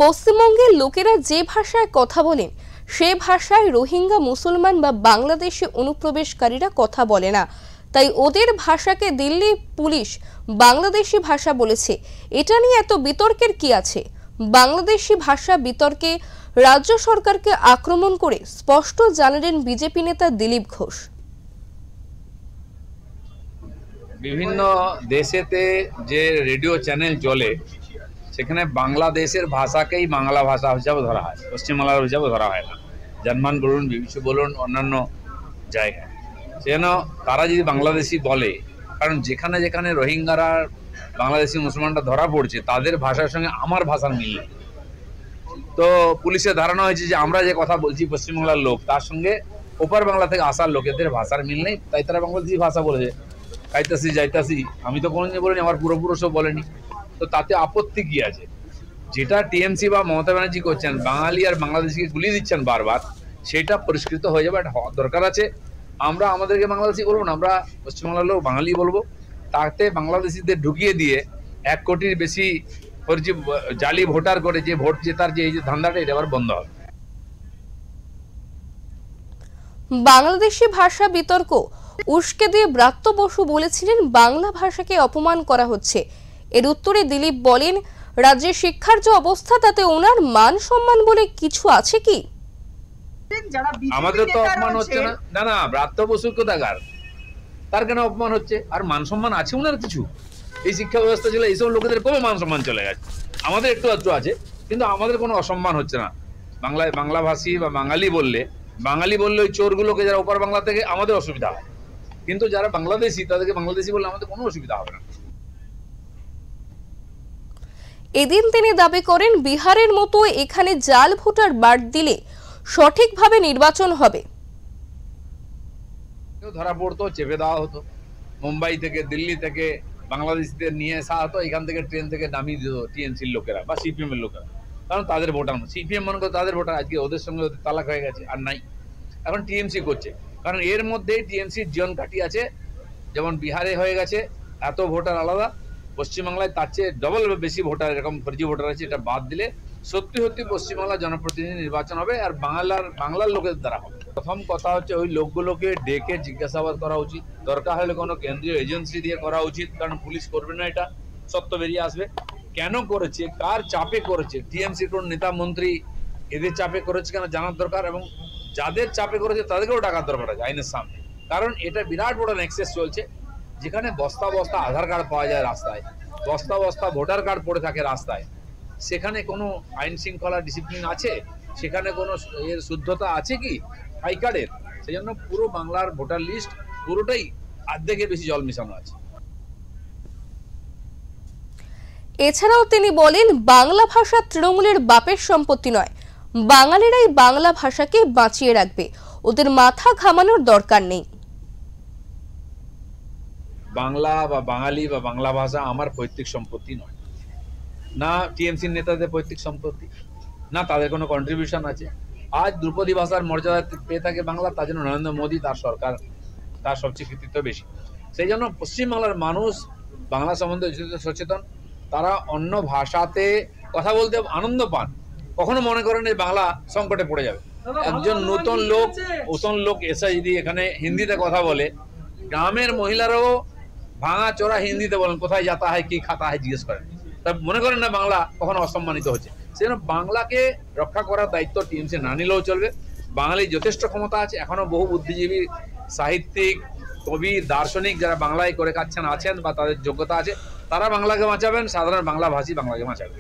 পশ্চিমবঙ্গের লোকেরা যে ভাষায় কথা বলেন সে ভাষায় রোহিঙ্গা মুসলমান বা বাংলাদেশি অনুপ্রবেশকারীরা কথা বলে না। তাই ওদের ভাষাকে দিল্লি পুলিশ বাংলাদেশি ভাষা বলেছে। এটা নিয়ে এত বিতর্কের কি আছে? বাংলাদেশি ভাষা বিতর্কে রাজ্য সরকারকে আক্রমণ করে স্পষ্ট জানালেন বিজেপি নেতা দিলীপ ঘোষ। বিভিন্ন দেশেতে যে রেডিও চ্যানেল চলে সেখানে বাংলাদেশের ভাষাকেই বাংলা ভাষা হিসাবে ধরা হয়, পশ্চিমবাংলার হিসাবে ধরা হয় না। জার্মান বলুন, বিবিসি বলুন, অন্যান্য জায়গায় সেজন্য তারা যদি বাংলাদেশি বলে, কারণ যেখানে যেখানে রোহিঙ্গারা বাংলাদেশি মুসলমানরা ধরা পড়ছে তাদের ভাষার সঙ্গে আমার ভাষার মিল নেই। তো পুলিশের ধারণা হয়েছে যে আমরা যে কথা বলছি পশ্চিমবাংলার লোক, তার সঙ্গে ওপার বাংলা থেকে আসার লোকেদের ভাষার মিল নেই, তাই তারা বাংলাদেশি ভাষা বলেছে। খাইতাসি যাইতাসি আমি তো কোনোদিন বলিনি, আমার পূর্বপুরুষও বলেনি। তো তাতে আপত্তি কি আছে? যেটা টিএমসি বা মমতা ব্যানার্জি করছেন, বাঙালি আর বাংলাদেশিকে গুলিয়ে দিচ্ছেন বারবার, সেটা পরিষ্কৃত হয়ে যাবে, এটা হওয়ার দরকার আছে। আমরা আমাদেরকে বাংলাদেশি বলবো না, আমরা পশ্চিমবাংলার লোক বাঙালি বলবো। তাতে বাংলাদেশিদের ঢুকিয়ে দিয়ে 1 কোটির বেশি জালি ভোটার করে যে ভোট জেতার যে এই যে ধান্দাটা, এটা আবার বন্ধ হবে। বাংলাদেশি ভাষা বিতর্ক উস্কে দিয়ে ব্রাত্য বসু বলেছিলেন বাংলা ভাষাকে অপমান করা হচ্ছে। এর উত্তরে দিলীপ বলেন, রাজ্যের শিক্ষার যে অবস্থা তাতে ওনার মান সম্মান বলে কিছু আছে কি? আমাদের তো অপমান হচ্ছে না। না না, ব্রাত্য বসুর কোথাকার, তার কেন অপমান হচ্ছে? আর মান সম্মান আছে ওনার কিছু? এই শিক্ষা ব্যবস্থা ছিল, এইসব লোকেদের কবে মান সম্মান চলে গেছে? আমাদের একটু আধটু আছে, কিন্তু আমাদের কোনো অসম্মান হচ্ছে না। বাংলায় বাংলাভাষী বা বাঙালি বললে ওই চোরগুলোকে যারা ওপার বাংলা থেকে, আমাদের অসুবিধা হয়। কিন্তু যারা বাংলাদেশি তাদেরকে বাংলাদেশি বললে আমাদের কোনো অসুবিধা হবে না। এদিন তিনি দাবি করেন, বিহারের মতো এখানে জাল ভোটার বাদ দিলে সঠিকভাবে নির্বাচন হবে। ধরা পড়তো, চেপে দেওয়া হতো, মুম্বাই থেকে দিল্লি থেকে বাংলাদেশিদের নিয়ে আসা হতো, এখান থেকে ট্রেন থেকে নামিয়ে দিত টিএমসির লোকেরা বা সিপিএম এর লোকেরা। কারণ তাদের ভোটার, সিপিএম মনে করে তাদের ভোটার, আজকে ওদের সঙ্গে ওদের তালাক হয়ে গেছে, আর নাই। এখন টিএমসি করছে, কারণ এর মধ্যেই টিএমসির জন কাটি আছে। যেমন বিহারে হয়ে গেছে এত ভোটার আলাদা, পশ্চিমবাংলায় তার চেয়ে ডবল বেশি ভোটার, এরকম ফর্জি ভোটার আছে। এটা বাদ দিলে সত্যি সত্যি পশ্চিমবাংলার জনপ্রতিনিধি নির্বাচন হবে, আর বাংলার লোকের দ্বারা হবে। প্রথম কথা হচ্ছে ওই লোকগুলোকে ডেকে জিজ্ঞাসাবাদ করা উচিত, দরকার হলে কোনো কেন্দ্রীয় এজেন্সি দিয়ে করা উচিত, কারণ পুলিশ করবে না, এটা সত্য বেরিয়ে আসবে। কেন করেছে, কার চাপে করেছে, টিএমসি কোন নেতা মন্ত্রী এদের চাপে করেছে কেন জানার দরকার, এবং যাদের চাপে করেছে তাদেরকেও ডাকার দরকার আছে আইনের সামনে। কারণ এটা বিরাট বড় নেক্সাস চলছে, যেখানে বস্তা বস্তা আধার কার্ড পাওয়া যায় রাস্তায়, বস্তা বস্তা ভোটার কার্ড পড়ে থাকে রাস্তায়। সেখানে কোনো আইন শৃঙ্খলা ডিসিপ্লিন আছে? সেখানে কোনো এর শুদ্ধতা আছে কি আই কার্ডের? সেই জন্য পুরো বাংলার ভোটার লিস্ট পুরোটাই অর্ধেকের বেশি জল মিশানো আছে। এছাড়াও তিনি বলেন, বাংলা ভাষা তৃণমূলের বাপের সম্পত্তি নয়, বাঙালিরাই বাংলা ভাষাকে বাঁচিয়ে রাখবে, ওদের মাথা ঘামানোর দরকার নেই। বাংলা বা বাঙালি বা বাংলা ভাষা আমার পৈতৃক সম্পত্তি নয়, না টিএমসির নেতাদের পৈতৃক সম্পত্তি, না তাদের কোনো কন্ট্রিবিউশন আছে। আজ ধ্রুপদী ভাষার মর্যাদা পেয়ে থাকে বাংলা, তার জন্য নরেন্দ্র মোদী, তার সরকার, তার সবচেয়ে কৃতিত্ব বেশি। সেই জন্য পশ্চিমবাংলার মানুষ বাংলা সম্বন্ধে সচেতন। তারা অন্য ভাষাতে কথা বলতে আনন্দ পান, কখনো মনে করেন এই বাংলা সংকটে পড়ে যাবে। একজন নতুন লোক এসে যদি এখানে হিন্দিতে কথা বলে, গ্রামের মহিলারাও ভাঙা চোরা হিন্দিতে বলেন, কোথায় যাতা হয়, কি খাতা হয় জিজ্ঞেস করেন। তা মনে করেন না বাংলা কখনো অসম্মানিত হচ্ছে। সেজন্য বাংলাকে রক্ষা করার দায়িত্ব টিএমসি না নিলেও চলবে। বাঙালির যথেষ্ট ক্ষমতা আছে, এখনো বহু বুদ্ধিজীবী, সাহিত্যিক, কবি, দার্শনিক যারা বাংলায় করে কাচ্ছেন আছেন বা তাদের যোগ্যতা আছে, তারা বাংলাকে বাঁচাবেন, সাধারণ বাংলাভাষী বাংলাকে বাঁচাবেন।